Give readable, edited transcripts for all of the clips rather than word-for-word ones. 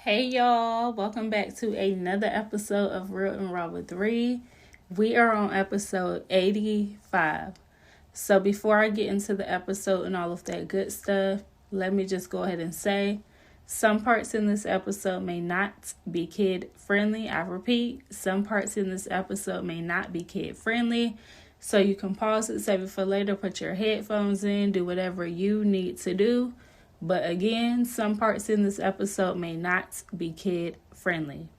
Hey y'all, welcome back to another episode of Real and Raw with Ree. We are on episode 85. So before I get into the episode and all of that good stuff, let me just go ahead and say some parts in this episode may not be kid friendly. I repeat, some parts in this episode may not be kid friendly. So you can pause it, save it for later, put your headphones in, do whatever you need to do. But again, some parts in this episode may not be kid friendly.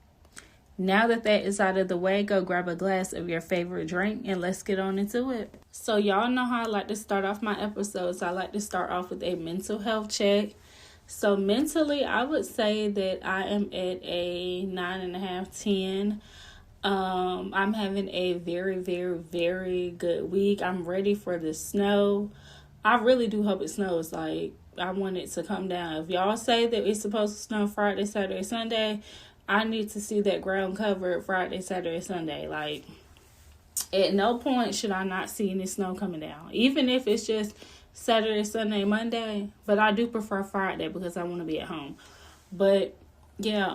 Now that is out of the way, go grab a glass of your favorite drink and let's get on into it. So y'all know how I like to start off my episodes. I like to start off with a mental health check. So mentally, I would say that I am at a 9.5, 10. I'm having a very, very, very good week. I'm ready for the snow. I really do hope it snows. I want it to come down. If y'all say that it's supposed to snow Friday, Saturday, Sunday, I need to see that ground covered Friday, Saturday, Sunday. At no point should I not see any snow coming down. Even if it's just Saturday, Sunday, Monday. But I do prefer Friday because I want to be at home. But, yeah,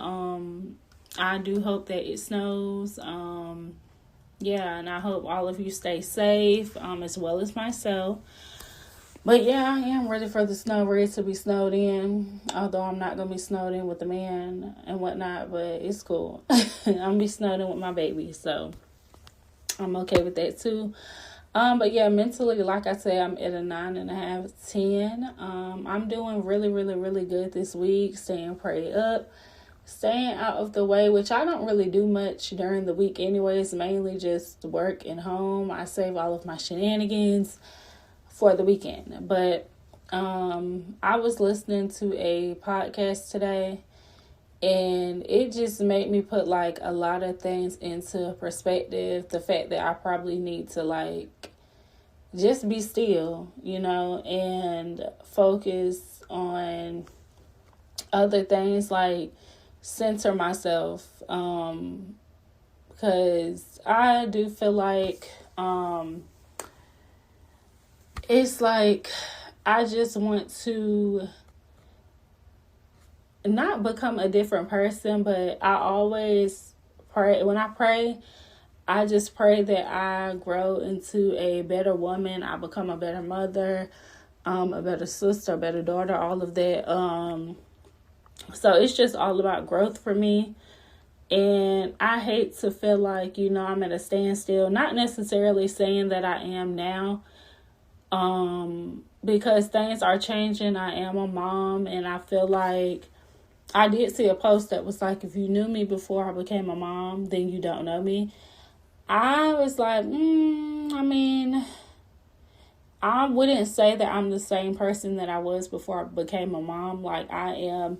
I do hope that it snows. And I hope all of you stay safe, as well as myself. But yeah, I am ready for the snow, ready to be snowed in. Although I'm not going to be snowed in with the man and whatnot, but it's cool. I'm going to be snowed in with my baby, so I'm okay with that too. But yeah, mentally, like I said, I'm at a 9.5, 10. I'm doing really, really, really good this week, staying prayed up, staying out of the way, which I don't really do much during the week anyways, mainly just work and home. I save all of my shenanigans for the weekend. But I was listening to a podcast today and it just made me put a lot of things into perspective. The fact that I probably need to just be still, and focus on other things, center myself, because I do feel it's I just want to not become a different person, but I always pray. When I pray, I just pray that I grow into a better woman. I become a better mother, a better sister, a better daughter, all of that. So it's just all about growth for me. And I hate to feel I'm at a standstill. Not necessarily saying that I am now, because things are changing. I am a mom, and I feel I did see a post that was if you knew me before I became a mom, then you don't know me. I was I wouldn't say that I'm the same person that I was before I became a mom. I am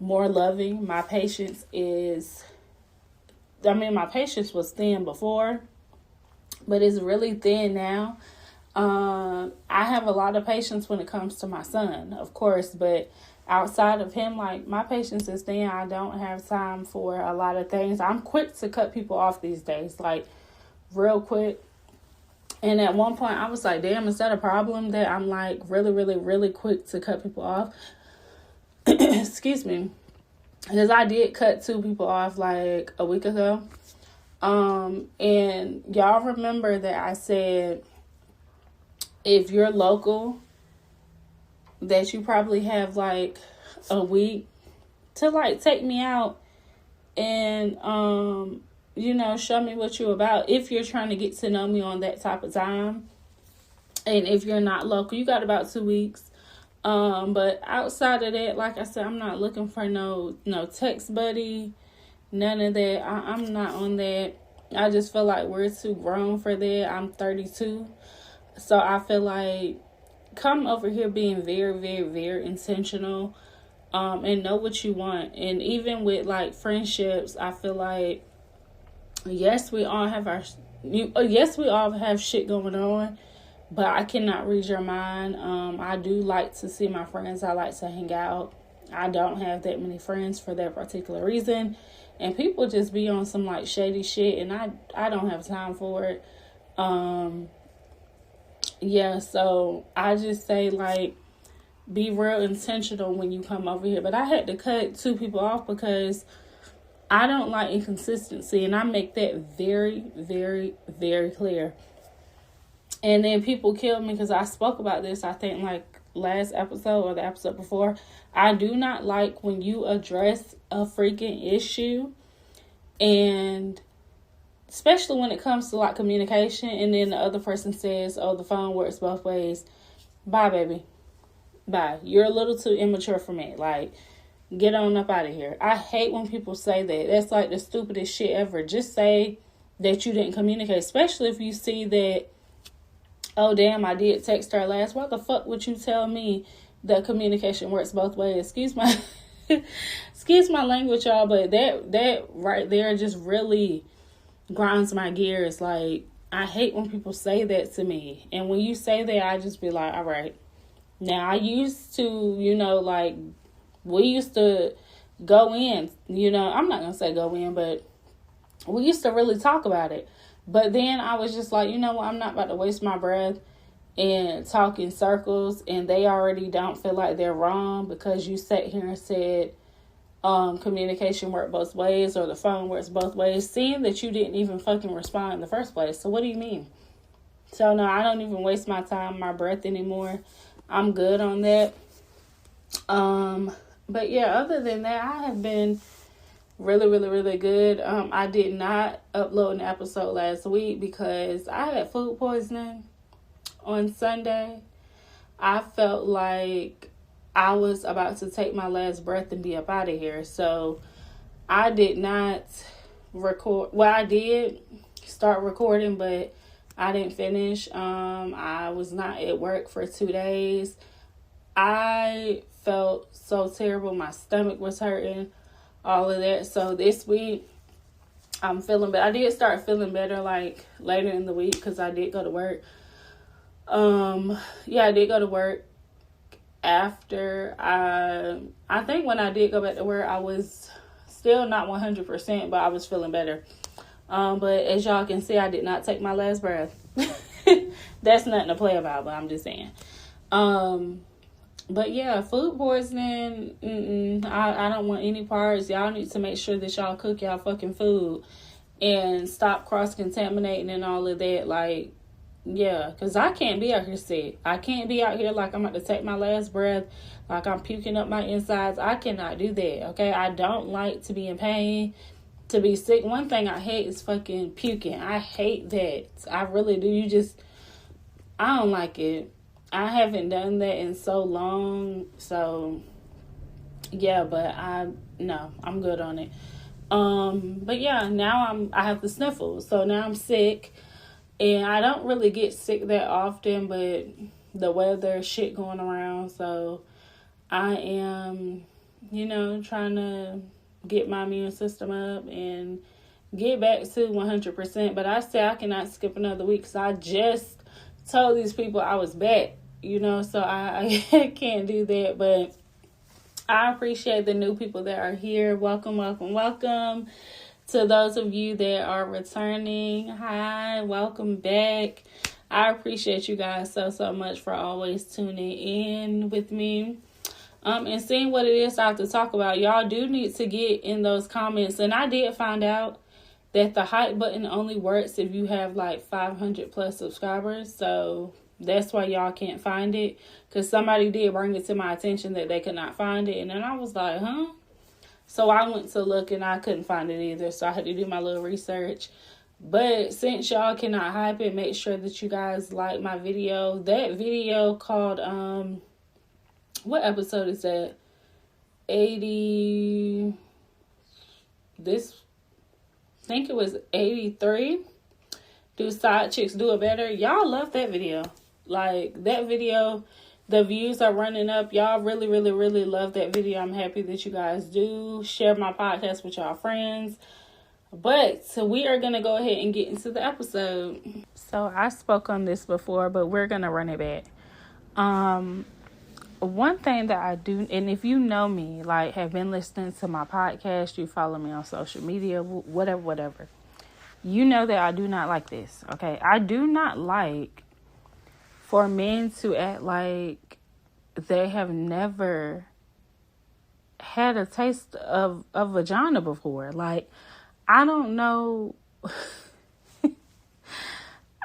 more loving. My patience was thin before, but it's really thin now. I have a lot of patience when it comes to my son, of course, but outside of him, my patience is thin. I don't have time for a lot of things. I'm quick to cut people off these days, real quick. And at one point I was damn, is that a problem that I'm really, really, really quick to cut people off? Excuse me. Because I did cut 2 people off a week ago. And y'all remember that I said, if you're local, that you probably have a week to take me out and show me what you're about, if you're trying to get to know me on that type of time. And if you're not local, you got about 2 weeks. But outside of that, like I said, I'm not looking for no text buddy, none of that. I'm not on that. I just feel we're too grown for that. I'm 32. So I feel come over here being very, very, very intentional, and know what you want. And even with friendships, I feel yes, we all have shit going on, but I cannot read your mind. I do like to see my friends. I like to hang out. I don't have that many friends for that particular reason. And people just be on some shady shit, and I don't have time for it. So I just say be real intentional when you come over here. But I had to cut 2 people off because I don't like inconsistency, and I make that very, very, very clear. And then people kill me because I spoke about this, I think, like last episode or the episode before. I do not like when you address a freaking issue, and especially when it comes to like communication, and then the other person says, oh, the phone works both ways. Bye, baby. Bye. You're a little too immature for me. Like, get on up out of here. I hate when people say that. That's like the stupidest shit ever. Just say that you didn't communicate, especially if you see that, oh, damn, I did text her last. Why the fuck would you tell me that communication works both ways? Excuse my language, y'all, but that right there just really grinds my gears. Like, I hate when people say that to me. And when you say that, I just be like, all right. Now, I used to, like, we used to go in, I'm not going to say go in, but we used to really talk about it. But then I was just like, you know what, I'm not about to waste my breath and talk in circles, and they already don't feel like they're wrong because you sat here and said communication works both ways, or the phone works both ways, seeing that you didn't even fucking respond in the first place. So what do you mean? So no, I don't even waste my time, my breath anymore. I'm good on that. But yeah, other than that, I have been really, really, really good. I did not upload an episode last week because I had food poisoning on Sunday. I felt like I was about to take my last breath and be up out of here. So I did not record. Well, I did start recording, but I didn't finish. I was not at work for 2 days. I felt so terrible. My stomach was hurting, all of that. So this week, I'm feeling better. I did start feeling better like later in the week because I did go to work. I did go to work after I think when I did go back to work, I was still not 100%, but I was feeling better. But as y'all can see, I did not take my last breath. That's nothing to play about, but I'm just saying. But yeah, food poisoning, I don't want any parts. Y'all need to make sure that y'all cook y'all fucking food and stop cross-contaminating and all of that. Like, yeah, because I can't be out here sick. I can't be out here like I'm about to take my last breath, like I'm puking up my insides. I cannot do that, okay? I don't like to be in pain, to be sick. One thing I hate is fucking puking. I hate that. I really do. I don't like it. I haven't done that in so long. So, yeah, but I'm good on it. But yeah, now I have the sniffles. So now I'm sick. And I don't really get sick that often, but the weather shit going around. So I am, trying to get my immune system up and get back to 100%. But I say I cannot skip another week because I just told these people I was back, so I can't do that. But I appreciate the new people that are here. Welcome, welcome, welcome. To those of you that are returning, hi, welcome back. I appreciate you guys so much for always tuning in with me. And seeing what it is I have to talk about. Y'all do need to get in those comments. And I did find out that the hype button only works if you have like 500 plus subscribers. So that's why y'all can't find it. Because somebody did bring it to my attention that they could not find it. And then I was like, huh? So I went to look and I couldn't find it either. So I had to do my little research. But since y'all cannot hype it, make sure that you guys like my video. That video called, what episode is that? 80, I think it was 83. Do Side Chicks Do It Better? Y'all love that video. Like, that video, the views are running up. Y'all really, really, really love that video. I'm happy that you guys do. Share my podcast with y'all friends. But so we are going to go ahead and get into the episode. So I spoke on this before, but we're going to run it back. One thing that I do, and if you know me, like have been listening to my podcast, you follow me on social media, whatever, you know that I do not like this, okay? I do not like for men to act like they have never had a taste of vagina before. Like, I don't know.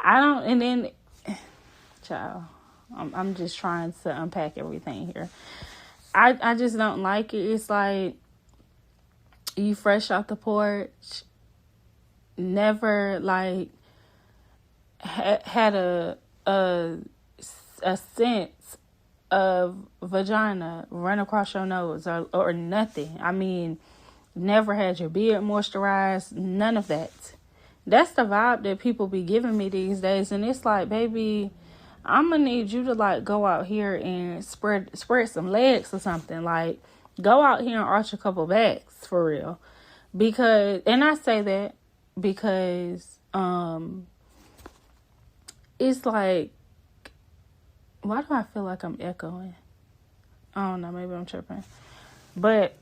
And then, child, I'm just trying to unpack everything here. I just don't like it. It's like, you fresh off the porch, never like had a sense of vagina run across your nose or nothing. I mean, never had your beard moisturized, none of that. That's the vibe that people be giving me these days. And it's like, baby, I'm gonna need you to like go out here and spread some legs or something. Like, go out here and arch a couple backs for real. Because, and I say that because it's like, why do I feel like I'm echoing? I don't know, maybe I'm tripping. But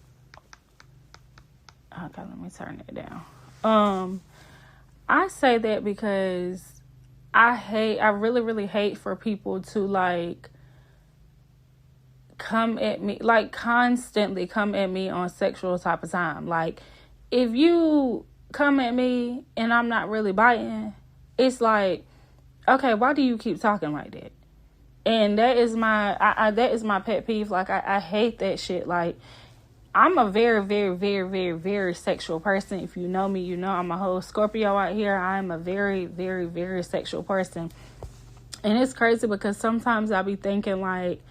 okay, let me turn it down. I say that because I really, really hate for people to like come at me, like constantly come at me on sexual type of time. Like, if you come at me and I'm not really biting, it's like, okay, why do you keep talking like that? And that is my pet peeve. Like, I hate that shit. Like, I'm a very, very, very, very, very sexual person. If you know me, you know I'm a whole Scorpio out here. I'm a very, very, very sexual person. And it's crazy because sometimes I'll be thinking like,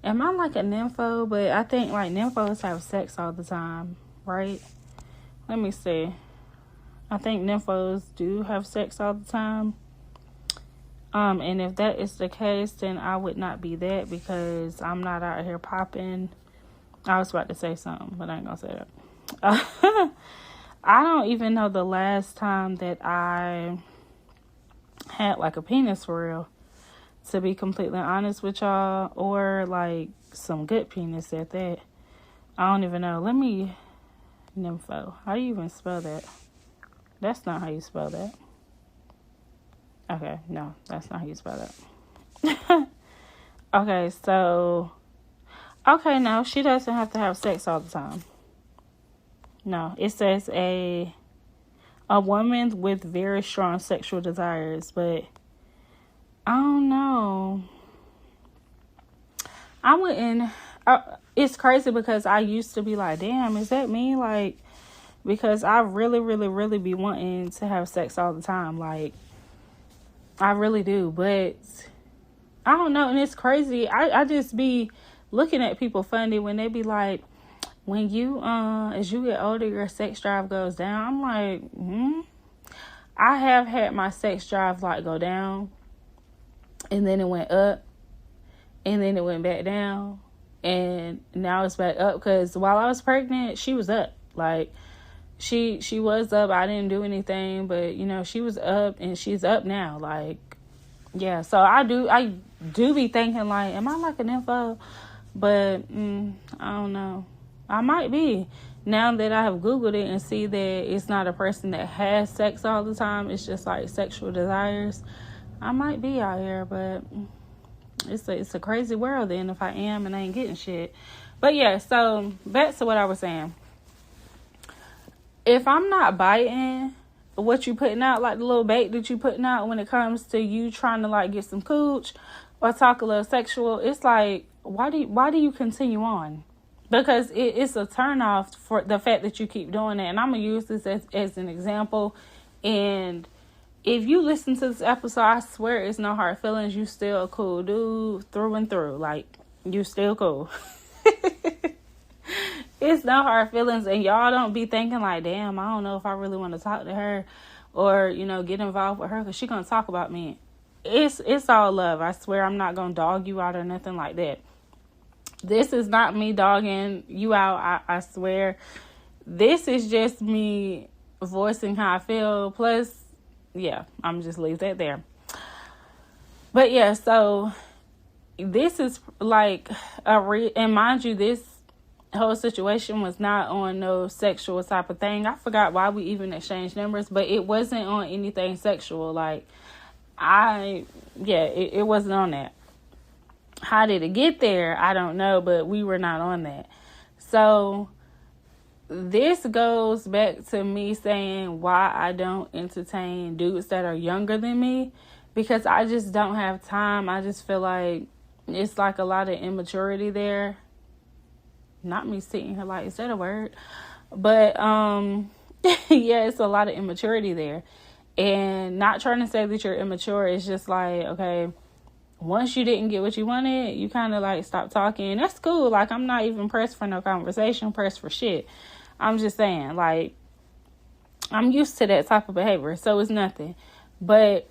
am I like a nympho? But I think like nymphos have sex all the time, right? Let me see. I think nymphos do have sex all the time. And if that is the case, then I would not be that because I'm not out here popping. I was about to say something, but I ain't gonna say that. I don't even know the last time that I had like a penis for real, to be completely honest with y'all, or like some good penis at that. I don't even know. Nympho. How do you even spell that? That's not how you spell that. Okay, no, that's not how you spell that. Okay, so, okay, no, she doesn't have to have sex all the time. No, it says a woman with very strong sexual desires, but I don't know. I wouldn't, it's crazy because I used to be like, damn, is that me? Like, because I really, really, really be wanting to have sex all the time. Like, I really do, but I don't know. And it's crazy. I just be looking at people funny when they be like, when you, as you get older, your sex drive goes down. I'm like, I have had my sex drive like go down, and then it went up, and then it went back down, and now it's back up. Because while I was pregnant, she was up. Like, she was up. I didn't do anything, but you know, she was up, and she's up now. Like, yeah. So I do be thinking like, am I like an nympho? But I don't know. I might be. Now that I have Googled it and see that it's not a person that has sex all the time, it's just like sexual desires, I might be out here, but it's a crazy world then if I am and I ain't getting shit. But yeah, so back to what I was saying. If I'm not biting what you putting out, like the little bait that you putting out when it comes to you trying to like get some cooch or talk a little sexual, it's like, why do you continue on? Because it's a turnoff for the fact that you keep doing it. And I'm going to use this as an example. And if you listen to this episode, I swear it's no hard feelings. You still a cool dude through and through. Like, you still cool. It's no hard feelings. And y'all don't be thinking like, damn, I don't know if I really want to talk to her or, you know, get involved with her because she going to talk about me. It's all love. I swear I'm not going to dog you out or nothing like that. This is not me dogging you out, I swear. This is just me voicing how I feel. Plus, yeah, I'm just leave that there. But yeah, so this is like and mind you, this whole situation was not on no sexual type of thing. I forgot why we even exchanged numbers, but it wasn't on anything sexual. Like, it wasn't on that. How did it get there? I don't know, but we were not on that. So this goes back to me saying why I don't entertain dudes that are younger than me, because I just don't have time. I just feel like it's like a lot of immaturity there. Not me sitting here like, is that a word? But yeah, it's a lot of immaturity there. And not trying to say that you're immature, it's just like, okay, once you didn't get what you wanted, you kind of like stop talking. That's cool. Like, I'm not even pressed for no conversation, pressed for shit. I'm just saying, like, I'm used to that type of behavior, so it's nothing. But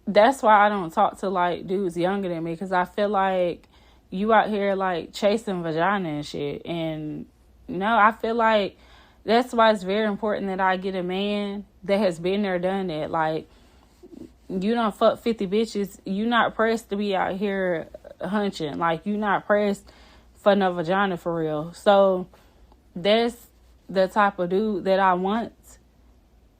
that's why I don't talk to, like, dudes younger than me, because I feel like you out here, like, chasing vagina and shit. And, no, I feel like that's why it's very important that I get a man that has been there, done that. Like, you don't fuck 50 bitches. You not pressed to be out here hunching. Like, you not pressed for no vagina for real. So that's the type of dude that I want.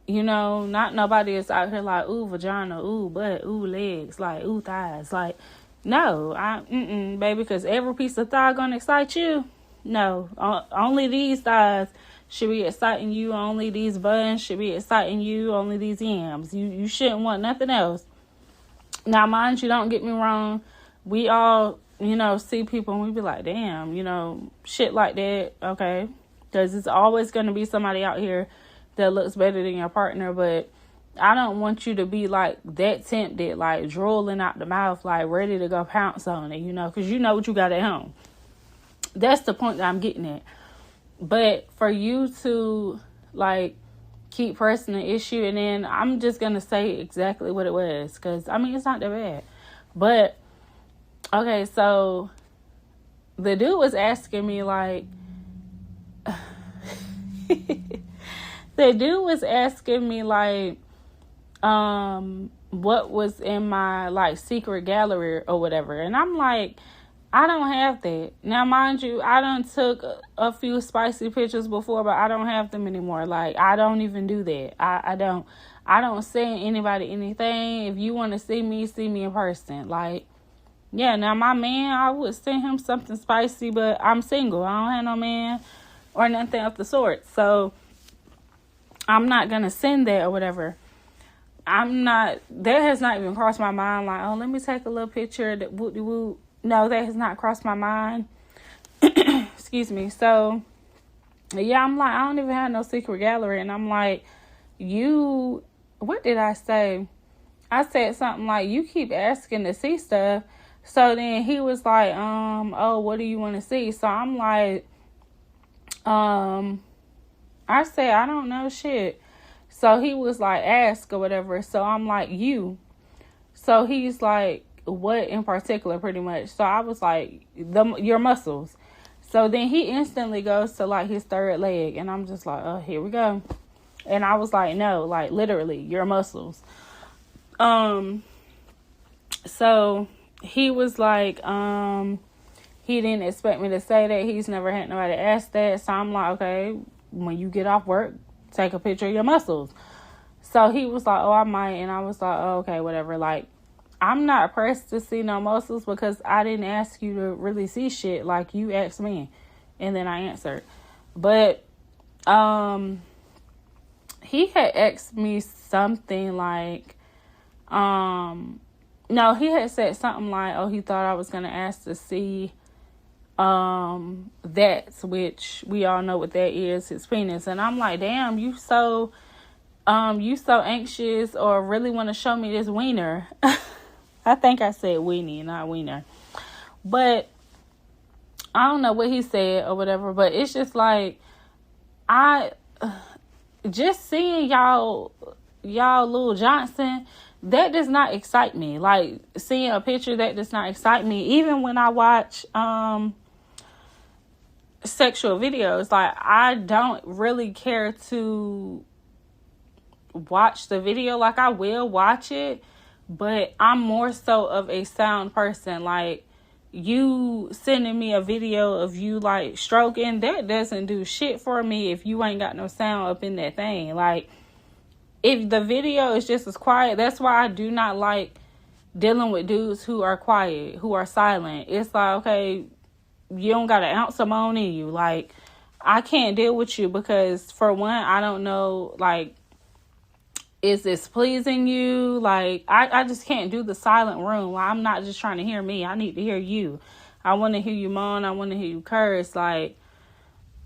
You know, not nobody is out here like, ooh, vagina, ooh, butt, ooh, legs, like, ooh, thighs. Like, no, baby, because every piece of thigh gonna excite you. No, only these thighs should be exciting you. Only these buns should be exciting you. Only these yams. You shouldn't want nothing else. Now, mind you, don't get me wrong. We all, see people and we be like, damn, shit like that. Okay. Because it's always going to be somebody out here that looks better than your partner. But I don't want you to be like that tempted, like drooling out the mouth, like ready to go pounce on it, because you know what you got at home. That's the point that I'm getting at. But for you to like keep pressing the issue, and then I'm just going to say exactly what it was, because it's not that bad. But okay, so the dude was asking me like, the dude was asking me like, what was in my like secret gallery or whatever. And I'm like, I don't have that. Now, mind you, I done took a few spicy pictures before, but I don't have them anymore. Like, I don't even do that. I don't send anybody anything. If you want to see me in person. Like, yeah, now my man, I would send him something spicy, but I'm single. I don't have no man or nothing of the sort. So I'm not going to send that or whatever. That has not even crossed my mind. Like, oh, let me take a little picture that whoop-de-whoop. No, that has not crossed my mind. Excuse me. So, yeah, I'm like, I don't even have no secret gallery. And I'm like, what did I say? I said something like, you keep asking to see stuff. So then he was like, oh, what do you want to see? So I'm like, I said, I don't know shit. So he was like, ask or whatever. So I'm like, you. So he's like, what in particular, pretty much. So I was like, your muscles. So then he instantly goes to like his third leg. And I'm just like, oh, here we go. And I was like, no, like literally your muscles. So he was like, he didn't expect me to say that. He's never had nobody ask that. So I'm like, okay, when you get off work, take a picture of your muscles. So he was like, oh, I might. And I was like, oh, okay, whatever. Like, I'm not pressed to see no muscles because I didn't ask you to really see shit like you asked me. And then I answered. But he had asked me something like, no, he had said something like, oh, he thought I was going to ask to see that, which we all know what that is, his penis. And I'm like, damn, you so anxious or really want to show me this wiener. I think I said weenie, not wiener. But I don't know what he said or whatever, but it's just like, just seeing y'all Lil Johnson, that does not excite me. Like, seeing a picture, that does not excite me. Even when I watch sexual videos, like, I don't really care to watch the video. Like, I will watch it, but I'm more so of a sound person. Like, you sending me a video of you like stroking, that doesn't do shit for me if you ain't got no sound up in that thing. Like, if the video is just as quiet, that's why I do not like dealing with dudes who are quiet, who are silent. It's like, okay, you don't got an ounce of moan in you. Like, I can't deal with you because, for one, I don't know, like, is this pleasing you? Like, I just can't do the silent room. I'm not just trying to hear me. I need to hear you. I want to hear you moan. I want to hear you curse. Like,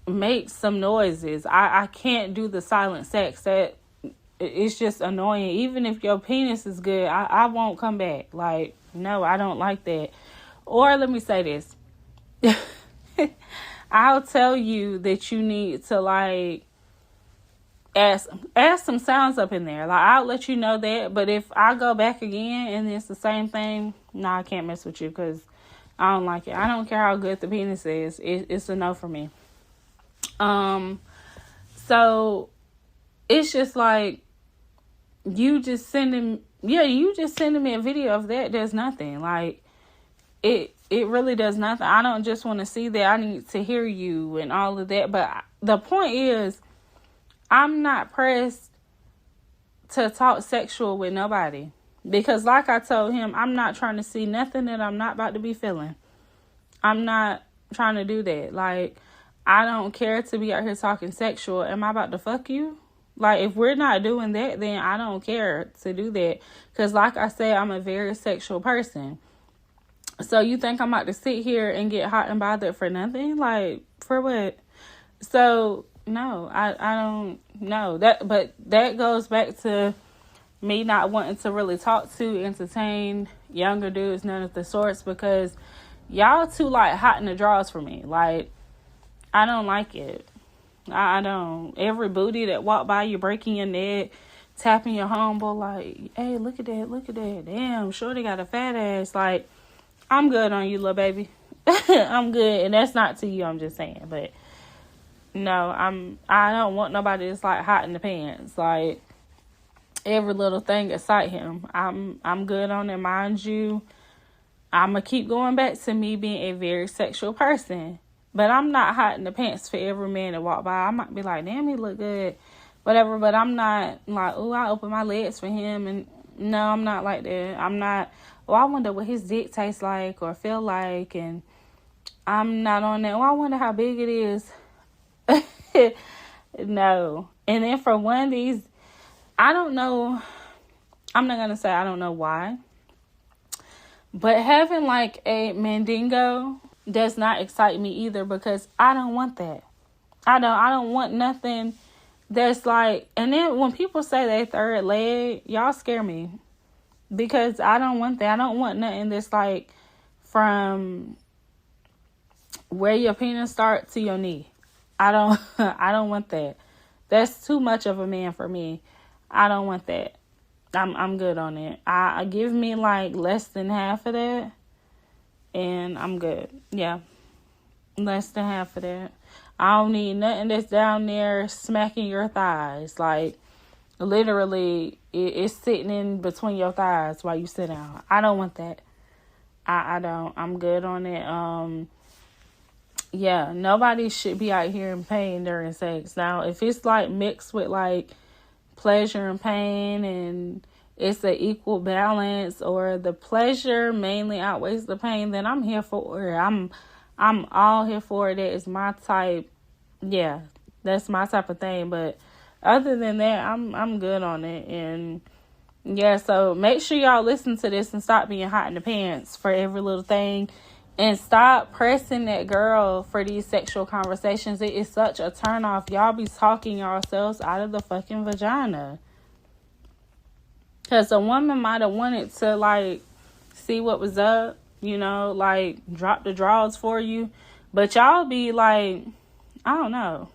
make some noises. I can't do the silent sex. That it's just annoying. Even if your penis is good, I won't come back. Like, no, I don't like that. Or let me say this. I'll tell you that you need to, like, add some sounds up in there. Like, I'll let you know that. But if I go back again and it's the same thing, I can't mess with you because I don't like it. I don't care how good the penis is. It's a no for me. So it's just like, you just sending me a video of that does nothing. Like, it really does nothing. I don't just want to see that. I need to hear you and all of that. But the point is, I'm not pressed to talk sexual with nobody. Because like I told him, I'm not trying to see nothing that I'm not about to be feeling. I'm not trying to do that. Like, I don't care to be out here talking sexual. Am I about to fuck you? Like, if we're not doing that, then I don't care to do that. Because like I said, I'm a very sexual person. So you think I'm about to sit here and get hot and bothered for nothing? Like, for what? So, no, I don't know. But that goes back to me not wanting to really talk to, entertain younger dudes, none of the sorts, because y'all too, like, hot in the drawers for me. Like, I don't like it. I don't. Every booty that walk by you, breaking your neck, tapping your humble, like, hey, look at that. Damn, shorty got a fat ass. Like, I'm good on you, little baby. I'm good. And that's not to you, I'm just saying. But no, I don't want nobody that's, like, hot in the pants. Like, every little thing excite him. I'm good on it. Mind you, I'm going to keep going back to me being a very sexual person. But I'm not hot in the pants for every man that walk by. I might be like, damn, he look good, whatever. But I'm not like, oh, I open my legs for him. And no, I'm not like that. I'm not, oh, I wonder what his dick tastes like or feel like. And I'm not on that. Oh, I wonder how big it is. No. And then for one of these, I don't know. I'm not going to say I don't know why. But having like a mandingo does not excite me either, because I don't want that. I don't want nothing that's like, and then when people say they third leg, y'all scare me, because I don't want that. I don't want nothing that's like from where your penis starts to your knee. I don't want that. That's too much of a man for me. I don't want that. I'm good on it. I give me like less than half of that, and I'm good. Yeah. Less than half of that. I don't need nothing that's down there smacking your thighs. Like, literally, it's sitting in between your thighs while you sit down. I don't want that. I don't. I'm good on it. Yeah, nobody should be out here in pain during sex. Now, if it's like mixed with like pleasure and pain, and it's an equal balance, or the pleasure mainly outweighs the pain, then I'm here for it. I'm all here for it. That is my type. Yeah, that's my type of thing. But other than that, I'm good on it. And yeah, so make sure y'all listen to this and stop being hot in the pants for every little thing, and stop pressing that girl for these sexual conversations. It is such a turn off. Y'all be talking yourselves out of the fucking vagina. Because a woman might have wanted to, like, see what was up, you know, like, drop the drawers for you. But y'all be like, I don't know.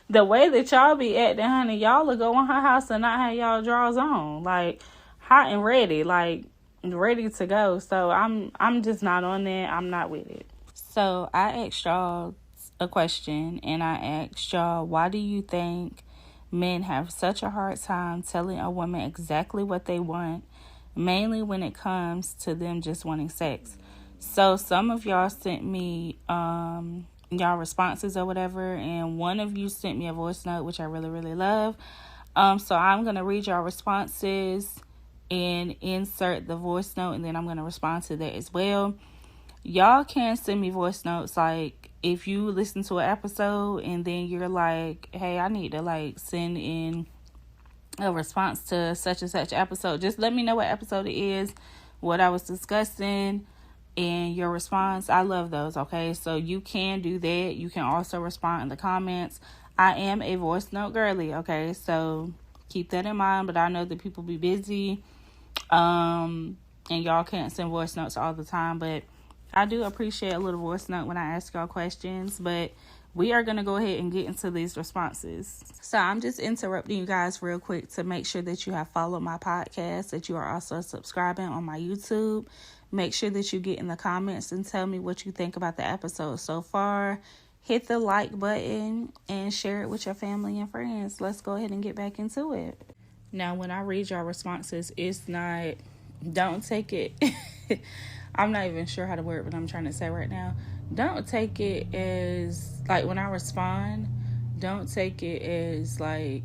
The way that y'all be acting, honey, y'all will go in her house and not have y'all drawers on. Like, hot and ready, like, ready to go. So I'm just not on that. I'm not with it. So I asked y'all a question, and I asked y'all, why do you think men have such a hard time telling a woman exactly what they want, mainly when it comes to them just wanting sex? So some of y'all sent me y'all responses or whatever, and one of you sent me a voice note, which I really, really love. So I'm gonna read y'all responses, and insert the voice note, and then I'm going to respond to that as well. Y'all can send me voice notes. Like, if you listen to an episode and then you're like, hey, I need to like send in a response to such and such episode, just let me know what episode it is, what I was discussing, and your response. I love those. Okay, so you can do that. You can also respond in the comments. I am a voice note girly. Okay, so keep that in mind. But I know that people be busy, and y'all can't send voice notes all the time, but I do appreciate a little voice note when I ask y'all questions. But we are going to go ahead and get into these responses. So I'm just interrupting you guys real quick to make sure that you have followed my podcast, that you are also subscribing on my YouTube. Make sure that you get in the comments and tell me what you think about the episode so far. Hit the like button and share it with your family and friends. Let's go ahead and get back into it. Now, when I read your responses, it's not, don't take it. I'm not even sure how to word what I'm trying to say right now. Don't take it as, like, when I respond, don't take it as, like,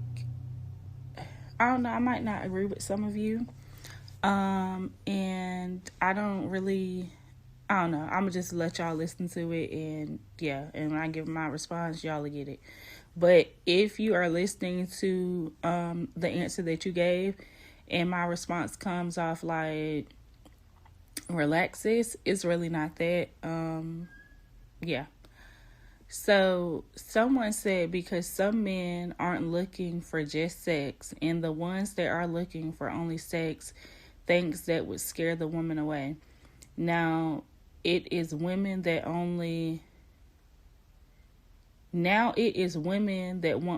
I don't know, I might not agree with some of you. And I don't know. I'm gonna just let y'all listen to it, and yeah, and when I give my response, y'all will get it. But if you are listening to the answer that you gave and my response comes off like relaxes, it's really not that. Yeah. So someone said, because some men aren't looking for just sex, and the ones that are looking for only sex, things that would scare the woman away. Now it is women that want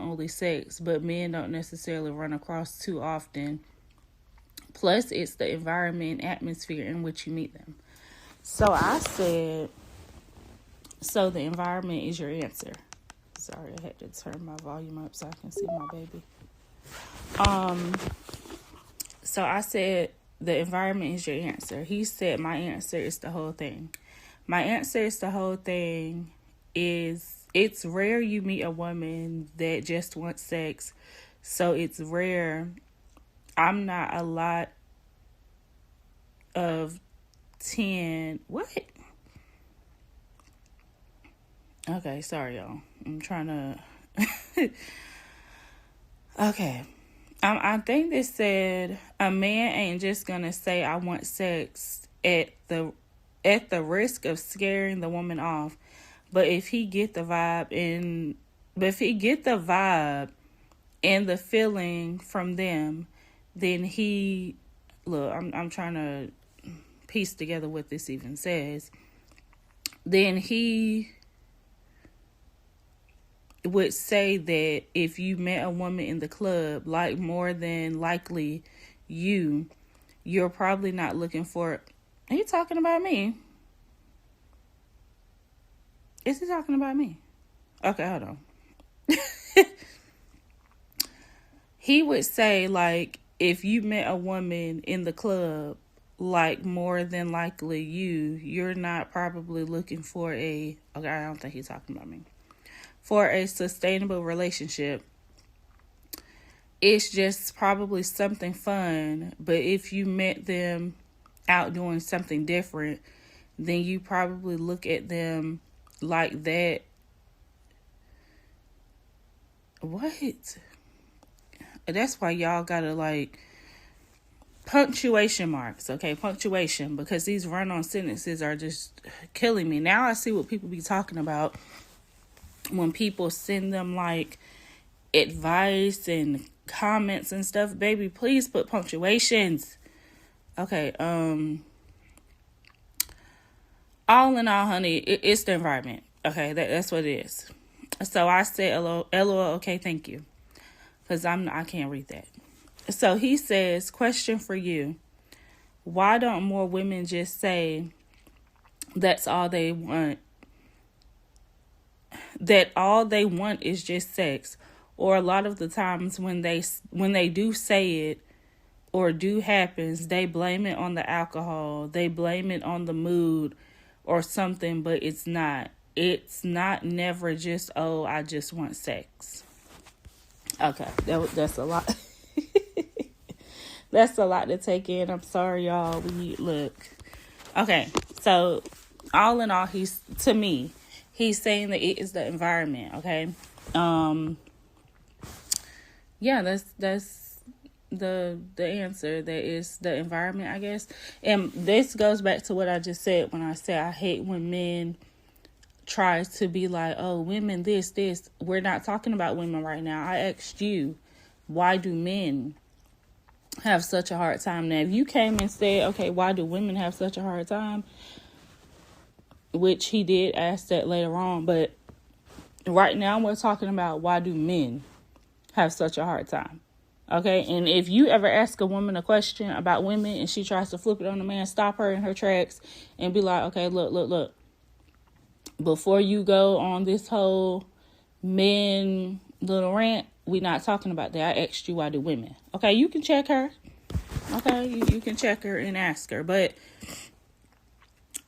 only sex, but men don't necessarily run across too often. Plus, it's the environment and atmosphere in which you meet them. So I said, so the environment is your answer. Sorry, I had to turn my volume up so I can see my baby. So I said, the environment is your answer. He said, my answer is the whole thing. My answer is the whole thing is, it's rare you meet a woman that just wants sex. So it's rare. I'm not a lot of 10. What? Okay, sorry, y'all. I'm trying to... Okay. I think they said a man ain't just gonna say I want sex at the risk of scaring the woman off. But if he get the vibe and the feeling from them, then he look, I'm trying to piece together what this even says. Then he would say that if you met a woman in the club, like more than likely you're probably not looking for... Are you talking about me? Is he talking about me? Okay, hold on. He would say, like, if you met a woman in the club, like more than likely you're not probably looking for okay, I don't think he's talking about me. For a sustainable relationship. It's just probably something fun, but if you met them out doing something different, then you probably look at them like that. What? That's why y'all gotta like punctuation marks, okay? Punctuation, because these run-on sentences are just killing me. Now I see what people be talking about when people send them like advice and comments and stuff. Baby, please put punctuations. Okay, all in all, honey, it's the environment. Okay, that's what it is. So I said, LOL, okay, thank you. Because I can't read that. So he says, question for you. Why don't more women just say that's all they want? That all they want is just sex? Or a lot of the times when they do say it or do happens, they blame it on the alcohol. They blame it on the mood or something, but it's not. It's not never just, oh, I just want sex. Okay, that's a lot. That's a lot to take in. I'm sorry, y'all. Look. Okay, so all in all, he's saying that it is the environment. Okay, yeah, that's the answer. That is the environment, I guess. And this goes back to what I just said when I said I hate when men try to be like, oh, women this. We're not talking about women right now. I asked you, why do men have such a hard time? Now, if you came and said, okay, why do women have such a hard time, which he did ask that later on, but right now we're talking about why do men have such a hard time. Okay, and if you ever ask a woman a question about women and she tries to flip it on the man, stop her in her tracks and be like, okay, look, before you go on this whole men little rant, we're not talking about that. I asked you, why do women? Okay, you can check her. Okay, you can check her and ask her. But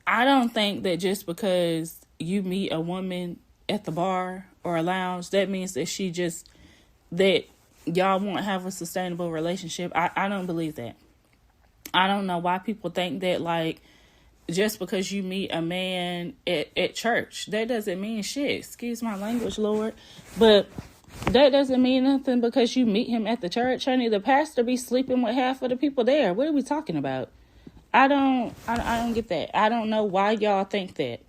I don't think that just because you meet a woman at the bar or a lounge, that means that that y'all won't have a sustainable relationship. I don't believe that. I don't know why people think that, like, just because you meet a man at church, that doesn't mean shit. Excuse my language, Lord. But that doesn't mean nothing because you meet him at the church. Honey, the pastor be sleeping with half of the people there. What are we talking about? I don't get that. I don't know why y'all think that.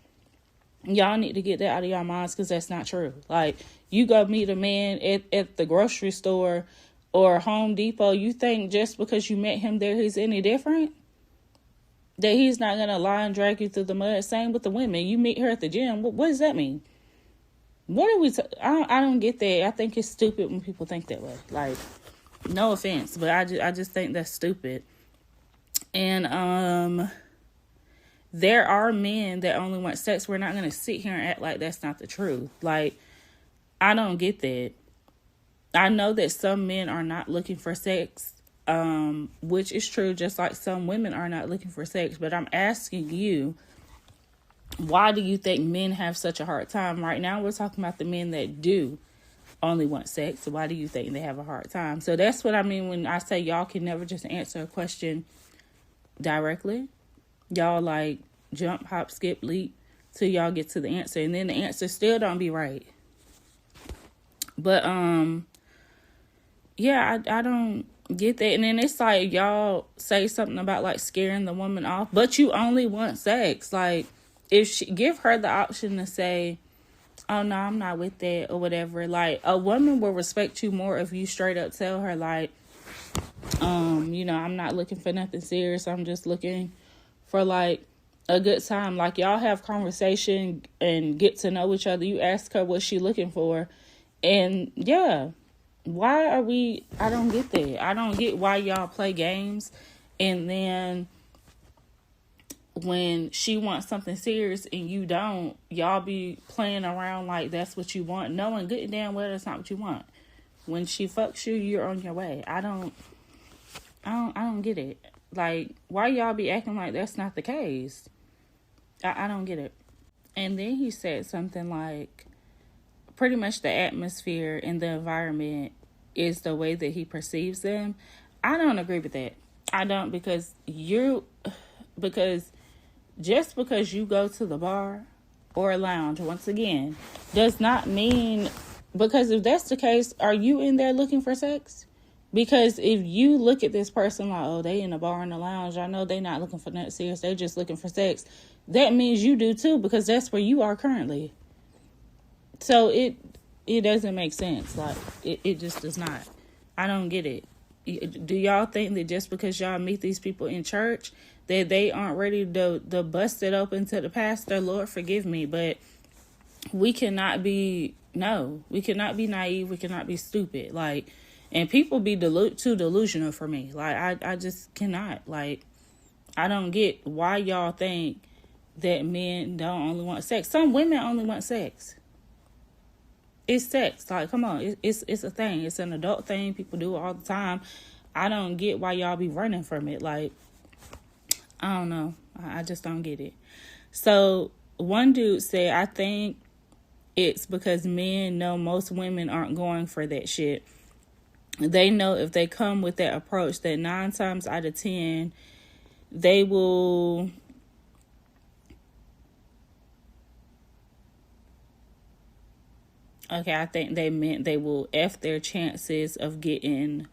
Y'all need to get that out of your minds because that's not true. Like, you go meet a man at the grocery store or Home Depot, you think just because you met him there he's any different? That he's not going to lie and drag you through the mud? Same with the women. You meet her at the gym. What does that mean? What are we... I don't get that. I think it's stupid when people think that way. Like, no offense, but I just think that's stupid. And there are men that only want sex. We're not going to sit here and act like that's not the truth. Like, I don't get that. I know that some men are not looking for sex, which is true, just like some women are not looking for sex. But I'm asking you, why do you think men have such a hard time? Right now, we're talking about the men that do only want sex. So why do you think they have a hard time? So that's what I mean when I say y'all can never just answer a question directly. Y'all like jump, hop, skip, leap till y'all get to the answer. And then the answer still don't be right. But, yeah, I don't get that. And then it's like y'all say something about like scaring the woman off, but you only want sex. Like, give her the option to say, oh no, I'm not with that or whatever. Like, a woman will respect you more if you straight up tell her like, I'm not looking for nothing serious. I'm just looking for like a good time. Like, y'all have conversation and get to know each other. You ask her what she looking for. And yeah, I don't get that. I don't get why y'all play games and then when she wants something serious and you don't, y'all be playing around like that's what you want, knowing good and damn well that's not what you want. When she fucks you, you're on your way. I don't get it. Like, why y'all be acting like that's not the case? I don't get it. And then he said something like, pretty much the atmosphere and the environment is the way that he perceives them. I don't agree with that. I don't, because just because you go to the bar or a lounge, once again, does not mean, because if that's the case, are you in there looking for sex? Because if you look at this person like, oh, they in a bar and a lounge, I know they not looking for nothing serious, they just looking for sex. That means you do too, because that's where you are currently. So it doesn't make sense. Like, it just does not. I don't get it. Do y'all think that just because y'all meet these people in church that they aren't ready to bust it open to the pastor? Lord, forgive me, but we cannot be naive. We cannot be stupid. Like, and people be too delusional for me. Like, I just cannot. Like, I don't get why y'all think that men don't only want sex. Some women only want sex. It's sex. Like, come on. It's a thing. It's an adult thing. People do it all the time. I don't get why y'all be running from it. Like, I don't know. I just don't get it. So one dude said, I think it's because men know most women aren't going for that shit. They know if they come with that approach that 9 times out of 10, they will I think they meant they will F their chances of getting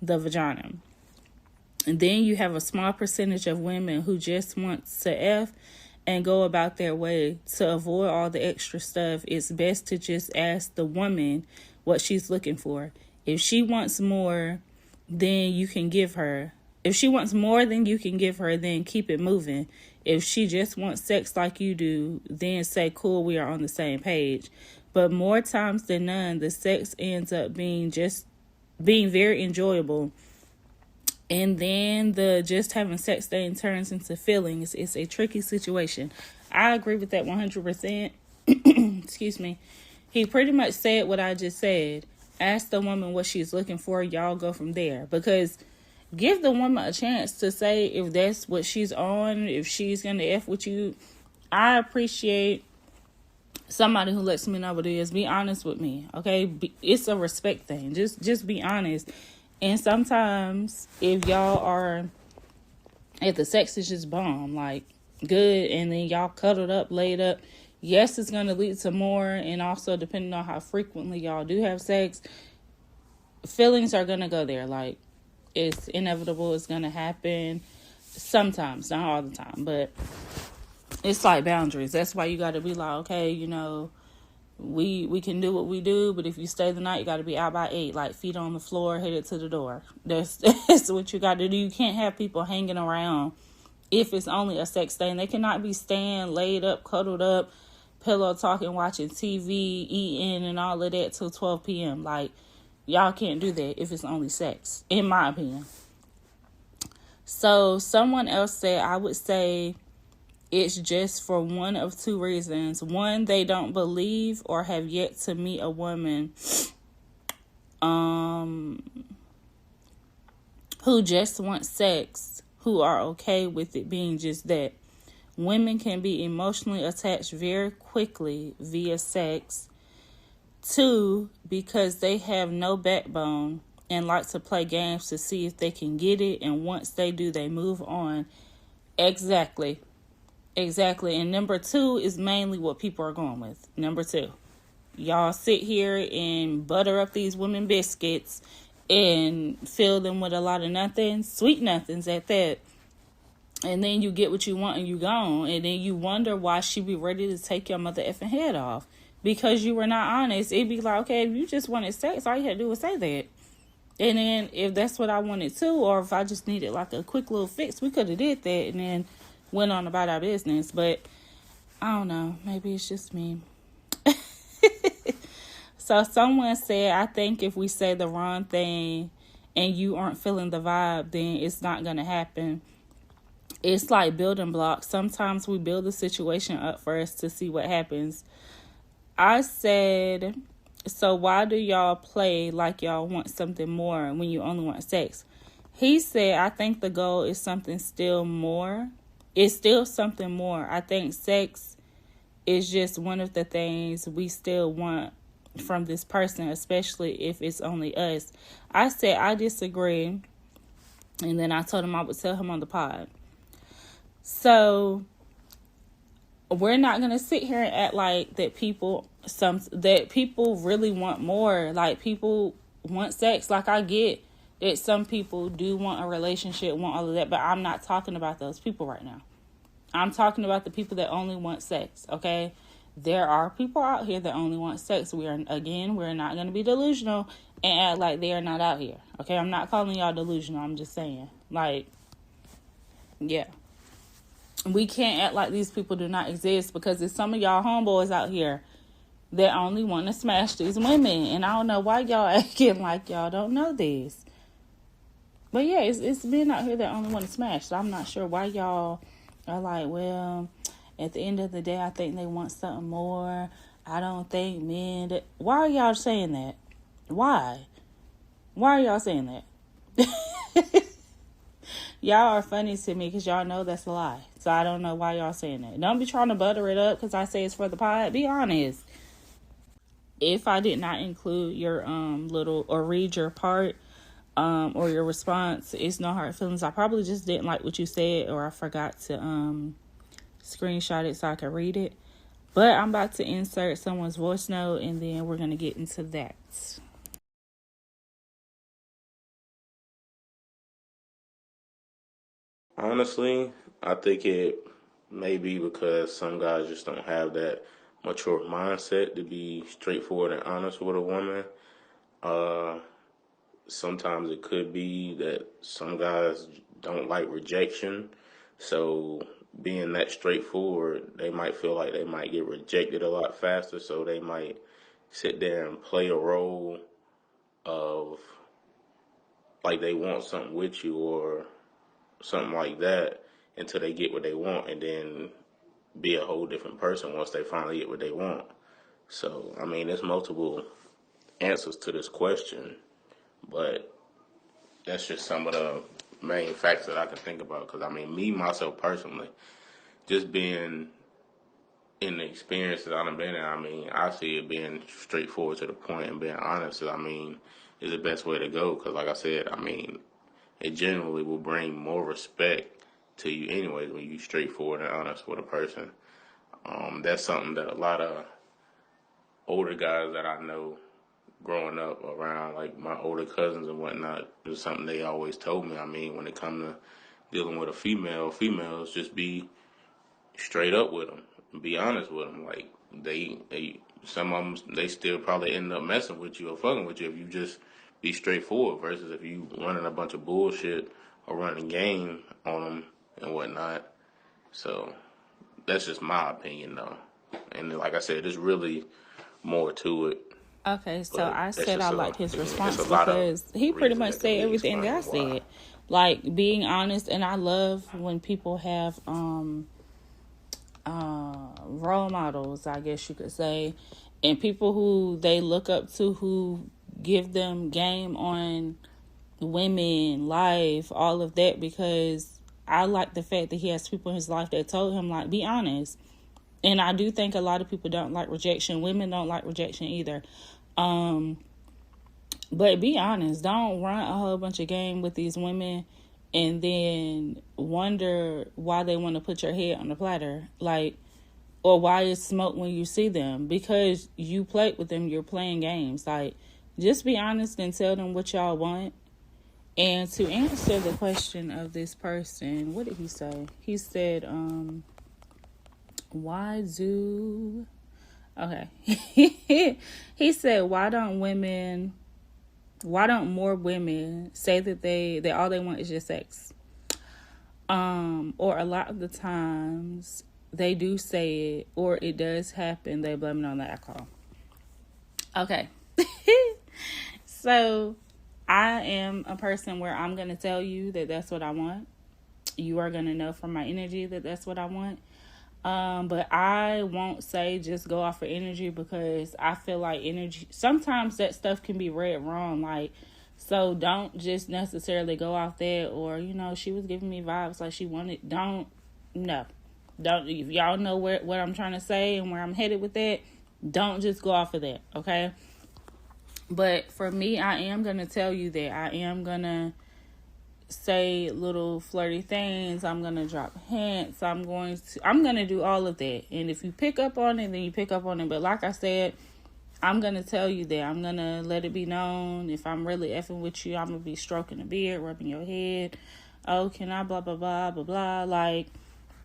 the vagina. And then you have a small percentage of women who just want to F and go about their way. To avoid all the extra stuff, it's best to just ask the woman what she's looking for. If she wants more than you can give her, if she wants more than you can give her, then keep it moving. If she just wants sex like you do, then say, cool, we are on the same page. But more times than none, the sex ends up being very enjoyable. And then the just having sex thing turns into feelings. It's a tricky situation. I agree with that 100%. Excuse me. He pretty much said what I just said. Ask the woman what she's looking for. Y'all go from there. Because give the woman a chance to say if that's what she's on, if she's going to F with you. I appreciate somebody who lets me know what it is. Be honest with me, okay? It's a respect thing. Just be honest. And sometimes if the sex is just bomb, like good, and then y'all cuddled up, laid up, yes, it's going to lead to more. And also, depending on how frequently y'all do have sex, feelings are going to go there. Like, it's inevitable. It's going to happen sometimes, not all the time, but it's like boundaries. That's why you got to be like, okay, we can do what we do, but if you stay the night, you got to be out by 8, like feet on the floor, headed to the door. That's what you got to do. You can't have people hanging around if it's only a sex thing. They cannot be staying laid up, cuddled up, pillow talking, watching TV, eating, and all of that till 12 p.m. Like, y'all can't do that if it's only sex, in my opinion. So someone else said, I would say it's just for one of 2 reasons. One, they don't believe or have yet to meet a woman who just wants sex, who are okay with it being just that. Women can be emotionally attached very quickly via sex. 2, because they have no backbone and like to play games to see if they can get it. And once they do, they move on. Exactly. And number 2 is mainly what people are going with. Number 2. Y'all sit here and butter up these women biscuits and fill them with a lot of nothings, sweet nothings at that. And then you get what you want and you gone. And then you wonder why she be ready to take your mother effing head off. Because you were not honest. It'd be like, okay, if you just wanted sex, all you had to do was say that. And then if that's what I wanted too, or if I just needed like a quick little fix, we could have did that and then went on about our business. But I don't know. Maybe it's just me. So someone said, I think if we say the wrong thing and you aren't feeling the vibe, then it's not going to happen. It's like building blocks. Sometimes we build the situation up first to see what happens. I said, so why do y'all play like y'all want something more when you only want sex? He said, I think the goal is something still more. It's still something more. I think sex is just one of the things we still want from this person, especially if it's only us. I said, I disagree. And then I told him I would tell him on the pod. So we're not going to sit here and act like that people really want more. Like, people want sex. Like, I get that some people do want a relationship, want all of that, but I'm not talking about those people right now. I'm talking about the people that only want sex, okay? There are people out here that only want sex. We're not going to be delusional and act like they are not out here, okay? I'm not calling y'all delusional. I'm just saying, like, yeah. We can't act like these people do not exist, because there's some of y'all homeboys out here that only want to smash these women. And I don't know why y'all acting like y'all don't know this. But yeah, it's men out here that only want to smash. So I'm not sure why y'all are like, well, at the end of the day, I think they want something more. I don't think men... Why are y'all saying that? Why? Why are y'all saying that? Y'all are funny to me because y'all know that's a lie. So I don't know why y'all saying that. Don't be trying to butter it up because I say it's for the pod. Be honest. if I did not include your little or read your part or your response, it's no hard feelings. I probably just didn't like what you said, or I forgot to screenshot it so I could read it. But I'm about to insert someone's voice note, and then we're gonna get into that. Honestly, I think it may be because some guys just don't have that mature mindset to be straightforward and honest with a woman. Uh, Sometimes it could be that some guys don't like rejection. So being that straightforward, they might feel like they might get rejected a lot faster. So they might sit there and play a role of like they want something with you or something like that until they get what they want, and then be a whole different person once they finally get what they want. So, I mean, there's multiple answers to this question, but that's just some of the main facts that I can think about. Because, I mean, me, myself personally, just being in the experience that I've been in, I mean, I see it being straightforward to the point and being honest, I mean, is the best way to go. Because, like I said, I mean, it generally will bring more respect to you anyways when you straightforward and honest with a person. That's something that a lot of older guys that I know growing up around, like my older cousins and whatnot, is something they always told me. I mean, when it comes to dealing with a female, females just be straight up with them, be honest with them. Like they some of them, they still probably end up messing with you or fucking with you if you just be straightforward versus if you running a bunch of bullshit or running game on them and whatnot. So that's just my opinion, though. And like I said, there's really more to it. Okay, so But I that's said I just liked his it's response a lot of because he pretty reasons much that could said be everything that I explained why. said. Like being honest, and I love when people have role models, I guess you could say, and people who they look up to who give them game on women, life, all of that, because I like the fact that he has people in his life that told him, like, be honest. And I do think a lot of people don't like rejection. Women don't like rejection either. But be honest. Don't run a whole bunch of game with these women and then wonder why they want to put your head on the platter. Like, or why it's smoke when you see them. Because you played with them, you're playing games. Like, just be honest and tell them what y'all want. And to answer the question of this person, what did he say? He said, why do... Okay. He said, why don't more women say that all they want is just sex? Or a lot of the times they do say it, or it does happen, they blame it on the alcohol. Okay. So I am a person where I'm going to tell you that that's what I want. You are going to know from my energy that that's what I want. But I won't say just go off of energy, because I feel like energy, sometimes that stuff can be read wrong. Like, so don't just necessarily go off that, or, she was giving me vibes like she wanted. Don't, if y'all know what I'm trying to say and where I'm headed with that, don't just go off of that. Okay. But for me, I am going to tell you that I am going to say little flirty things. I'm going to drop hints. I'm going to do all of that. And if you pick up on it, then you pick up on it. But like I said, I'm going to tell you that. I'm going to let it be known. If I'm really effing with you, I'm going to be stroking the beard, rubbing your head. Oh, can I blah, blah, blah, blah, blah. Like,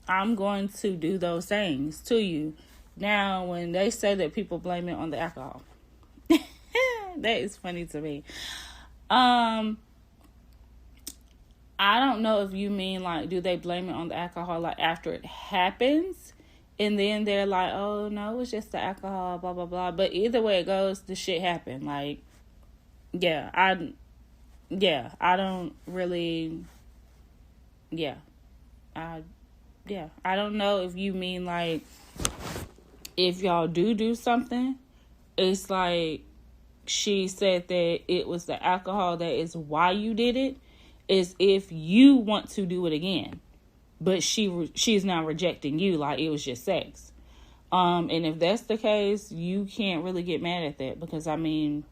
I'm going to do those things to you. Now, when they say that people blame it on the alcohol, that is funny to me. I don't know if you mean, like, do they blame it on the alcohol, like, after it happens? And then they're like, oh, no, it's just the alcohol, blah, blah, blah. But either way it goes, the shit happened. Like, I don't really, I don't know if you mean, like, if y'all do something, it's like she said that it was the alcohol that is why you did it, is if you want to do it again. But she's now rejecting you like it was just sex. And if that's the case, you can't really get mad at that because, I mean,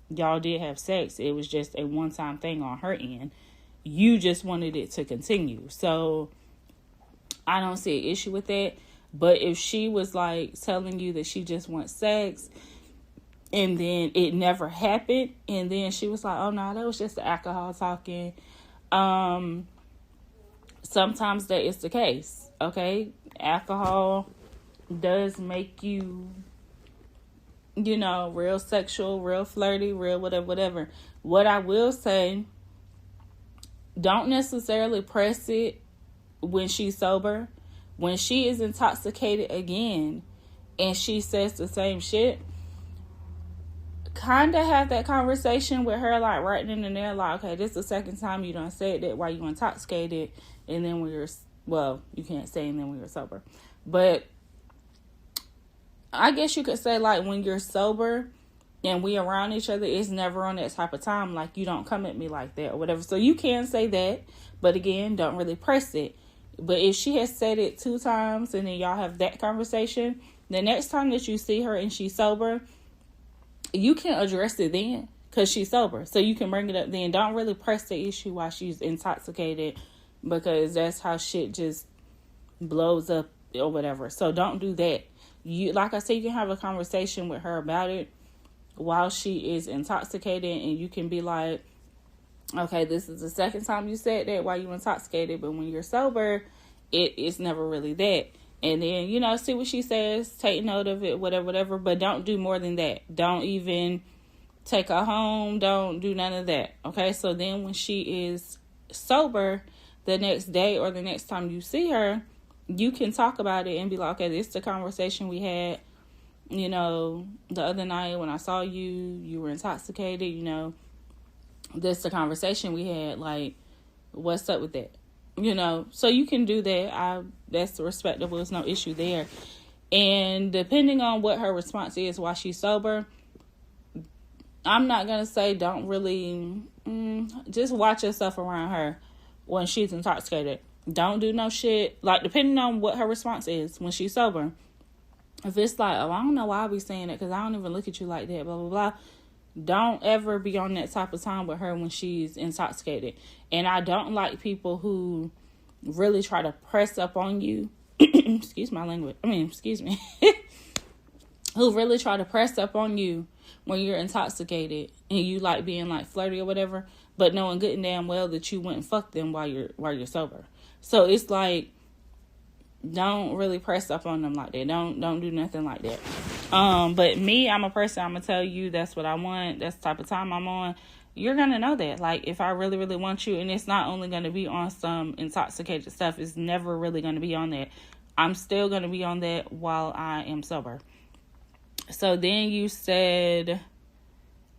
y'all did have sex. It was just a one-time thing on her end. You just wanted it to continue. So I don't see an issue with that. But if she was like telling you that she just wants sex and then it never happened and then she was like, oh no, that was just the alcohol talking. Sometimes that is the case. Okay. Alcohol does make you, real sexual, real flirty, real whatever. What I will say, don't necessarily press it when she's sober. When she is intoxicated again and she says the same shit, kind of have that conversation with her, like right in and there, like, okay, this is the second time you done said that while you intoxicated, and then you can't say and then when you're sober. But I guess you could say, like, when you're sober and we around each other, it's never on that type of time, like, you don't come at me like that or whatever. So you can say that, but again, don't really press it. But if she has said it 2 times and then y'all have that conversation, the next time that you see her and she's sober, you can address it then because she's sober. So you can bring it up then. Don't really press the issue while she's intoxicated because that's how shit just blows up or whatever. So don't do that. Like I said, you can have a conversation with her about it while she is intoxicated, and you can be like, okay, this is the second time you said that while you're intoxicated, but when you're sober, it's never really that. And then, see what she says, take note of it, whatever, but don't do more than that. Don't even take her home. Don't do none of that. Okay, so then when she is sober, the next day or the next time you see her, you can talk about it and be like, okay, this is the conversation we had, the other night when I saw you, you were intoxicated, this is the conversation we had, like, what's up with that? So you can do that. That's respectable. There's no issue there. And depending on what her response is while she's sober, I'm not going to say don't really, just watch yourself around her when she's intoxicated. Don't do no shit. Like, depending on what her response is when she's sober. If it's like, oh, I don't know why I be saying it because I don't even look at you like that, blah, blah, blah. Don't ever be on that type of time with her when she's intoxicated. And I don't like people who really try to press up on you. Excuse my language. Excuse me. Who really try to press up on you when you're intoxicated and you like being like flirty or whatever, but knowing good and damn well that you wouldn't fuck them while you're sober. So it's like, don't really press up on them like that. Don't do nothing like that. But me, I'm a person, I'm gonna tell you that's what I want, that's the type of time I'm on. You're gonna know that. Like, if I really, really want you, and it's not only gonna be on some intoxicated stuff, it's never really gonna be on that. I'm still gonna be on that while I am sober. So then you said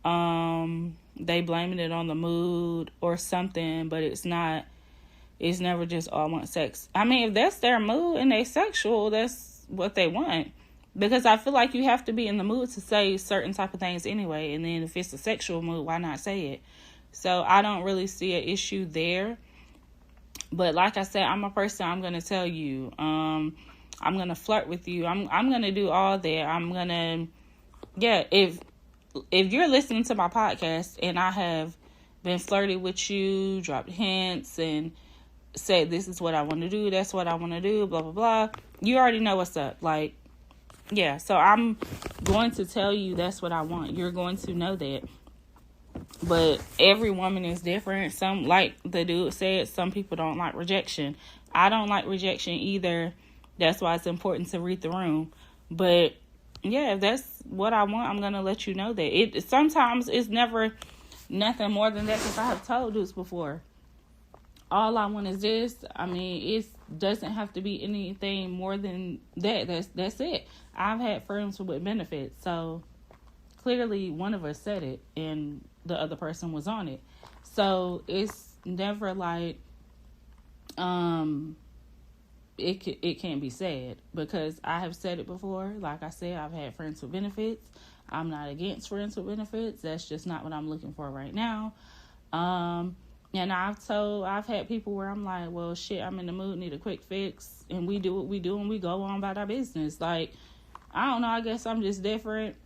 they blaming it on the mood or something, but it's not. It's never just all want sex. If that's their mood and they sexual, that's what they want. Because I feel like you have to be in the mood to say certain type of things anyway. And then if it's a sexual mood, why not say it? So I don't really see an issue there. But like I said, I'm a person, I'm going to tell you. I'm going to flirt with you. I'm going to do all that. I'm going to, if you're listening to my podcast and I have been flirty with you, dropped hints and said, this is what I want to do, that's what I want to do, blah, blah, blah. You already know what's up. Like, yeah, so I'm going to tell you that's what I want. You're going to know that. But every woman is different. Some, like the dude said, some people don't like rejection. I don't like rejection either. That's why it's important to read the room. But yeah, if that's what I want, I'm going to let you know that. Sometimes it's never nothing more than that, because I have told dudes before. All I want is this. It doesn't have to be anything more than that. That's it. I've had friends with benefits. So clearly one of us said it and the other person was on it. So it's never like it can't be said, because I have said it before. Like I said, I've had friends with benefits. I'm not against friends with benefits. That's just not what I'm looking for right now. And I've had people where I'm like, well, shit, I'm in the mood, need a quick fix. And we do what we do and we go on about our business. Like, I don't know. I guess I'm just different.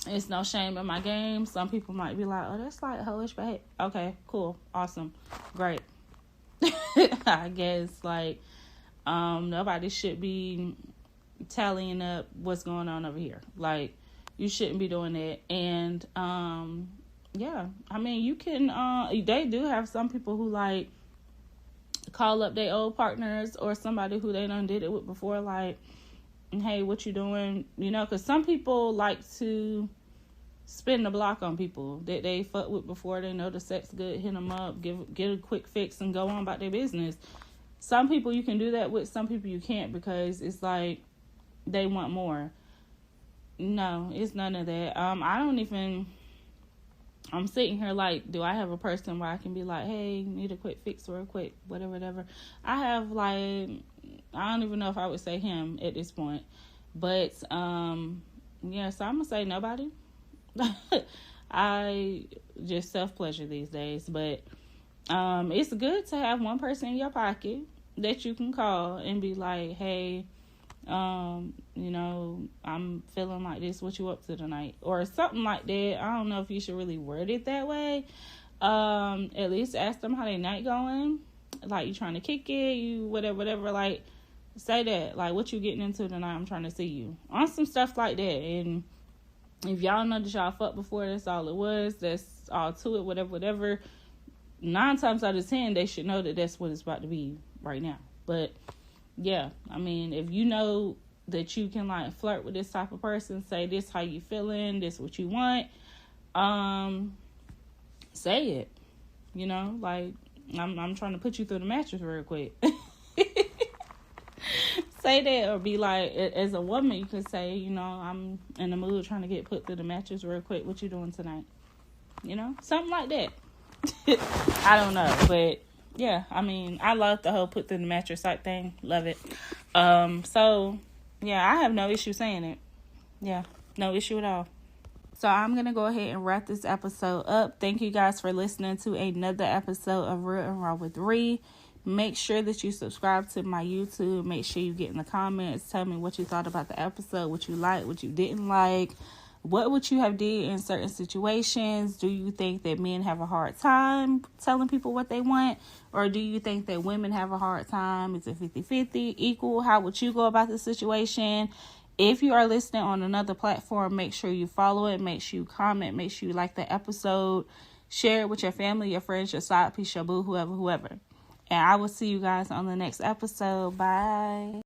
It's no shame in my game. Some people might be like, oh, that's like hoish, but okay, cool, awesome, great. I guess like nobody should be tallying up what's going on over here. Like, you shouldn't be doing that. And yeah, I mean, you can they do have some people who like call up their old partners or somebody who they done did it with before, like, hey, what you doing? You know, because some people like to spin the block on people that they fuck with before. They know the sex good, hit them up, get a quick fix and go on about their business. Some people you can do that with, some people you can't, because it's like they want more. No, it's none of that. I'm sitting here like, do I have a person where I can be like, hey, need a quick fix real quick, whatever. I have like, I don't even know if I would say him at this point. But, yeah, so I'm going to say nobody. I just self-pleasure these days. But it's good to have one person in your pocket that you can call and be like, hey, you know, I'm feeling like this, what you up to tonight? Or something like that. I don't know if you should really word it that way. At least ask them how their night going. Like, you trying to kick it, you whatever, like, say that. Like, what you getting into tonight? I'm trying to see you. On some stuff like that. And if y'all know that y'all fucked before, that's all it was. That's all to it, whatever. 9 times out of 10, they should know that that's what it's about to be right now. But yeah, I mean, if you know that you can like flirt with this type of person, say this how you feeling, this what you want, say it. You know, like, I'm trying to put you through the mattress real quick. Say that, or be like, as a woman, you can say, you know, I'm in the mood trying to get put through the mattress real quick. What you doing tonight? You know, something like that. I don't know, but yeah, I mean, I love the whole put through the mattress type thing. Love it. So yeah, I have no issue saying it. Yeah, no issue at all. So I'm going to go ahead and wrap this episode up. Thank you guys for listening to another episode of Real and Raw with Ree. Make sure that you subscribe to my YouTube. Make sure you get in the comments. Tell me what you thought about the episode, what you liked, what you didn't like. What would you have did in certain situations? Do you think that men have a hard time telling people what they want? Or do you think that women have a hard time? Is it 50-50, equal? How would you go about the situation? If you are listening on another platform, make sure you follow it. Make sure you comment. Make sure you like the episode. Share it with your family, your friends, your side piece, your boo, whoever. And I will see you guys on the next episode. Bye.